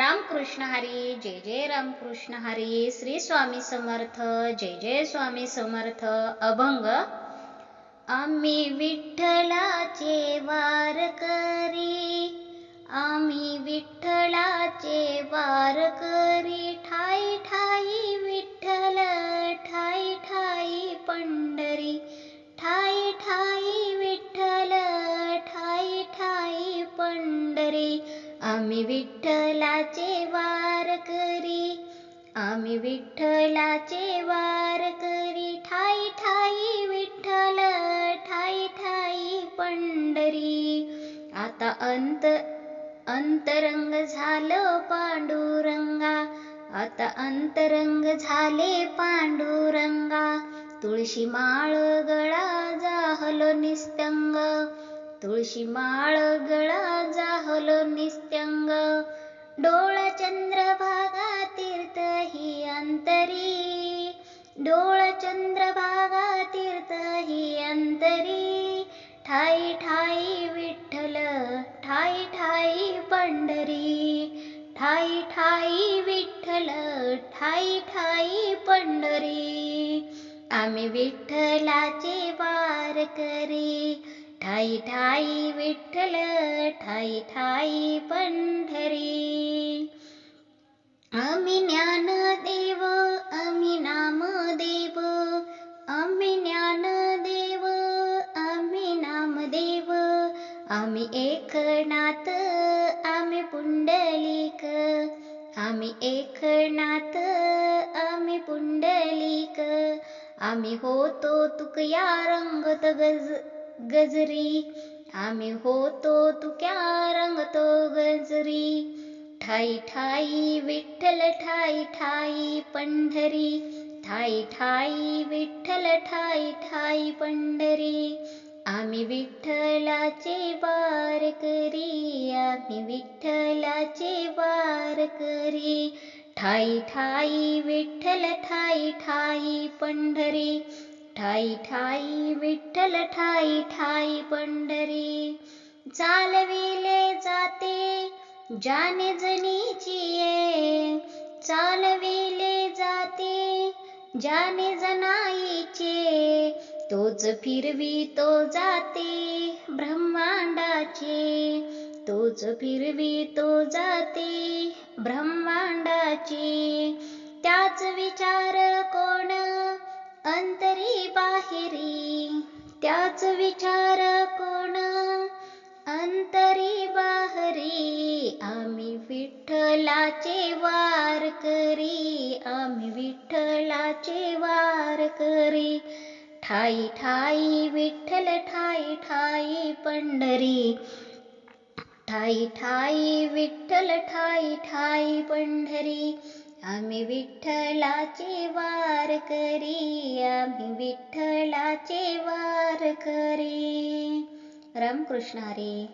रामकृष्ण हरी. जय जय रामकृष्ण हरी. श्री स्वामी समर्थ. जय जय स्वामी समर्थ. अभंग. आम्ही विठ्ठलाचे वारकरी, आम्ही विठ्ठलाचे वारकरी. ठाई ठाई विठ्ठल, ठाई ठाई पंढरी. ठाई ठाई विठ्ठल, ठाई ठाई पंढरी. आम्ही विठ्ठलाचे वारकरी, आम्ही विठ्ठलाचे वारकरी. ठाई ठाई विठ्ठल, ठाई ठाई पंढरी. आता अंतरंग झालं पांडुरंगा, आता अंतरंग झाले पांडुरंगा. तुळशी माळ गळा जाहलो निस्त्यंग, तुळशी माळ गळा जाहलो निस्त्यंग. डोळ चंद्रभागा तीर्थ ही अंतरी, डोळ चंद्रभागा तीर्थ ही अंतरी. ठाई ठाई विठ्ठल, ठाई ठाई पंढरी. ठाई ठाई विठ्ठल, ठाई ठाई पंढरी. आम्ही विठ्ठलाचे वारकरी, ठाई ठाई विठ्ठल, ठाई ठाई पंढरी. आम्ही ज्ञानदेव, आम्ही नामदेव, आम्ही ज्ञानदेव, आम्ही नामदेव. आम्ही एकनाथ, आम्ही पुंडलिक, आम्ही एकनाथ, आम्ही पुंडलिक. आम्ही होतो तुकया रंगत गजरी, आम्ही होतो तुक्या रंगतो गजरी. ठाई ठाई विठ्ठल, ठाई ठाई पंढरी. ठाई ठाई विठ्ठल, ठाई ठाई पंढरी. आम्ही विठ्ठलाचे वारकरी, आम्ही विठ्ठलाचे वारकरी. ठाई ठाई विठ्ठल, ठाई ठाई पंढरी. ठाई ठाई विठ्ठल, ठाई ठाई पंढरी. चालविले जाते जाने जनीची ये, चालविले जाते जाने जनाईचे. तोच फिरवितो जाते ब्रह्मांडाचे, तोच फिरवितो जाते ब्रह्मांडाचे. त्याच विचार कोण अंतरी बाहेरी, त्याच विचार कोण अंतरी बाहेरी. आम्ही विठ्ठलाचे वारकरी, आम्ही विठ्ठलाचे वारकरी. ठाई ठाई विठ्ठल, ठाई ठाई पंढरी. ठाई ठाई विठ्ठल, ठाई ठाई पंढरी. आम्ही विठ्ठलाचे वारकरी, आम्ही विठ्ठलाचे वारकरी. रामकृष्ण हरी.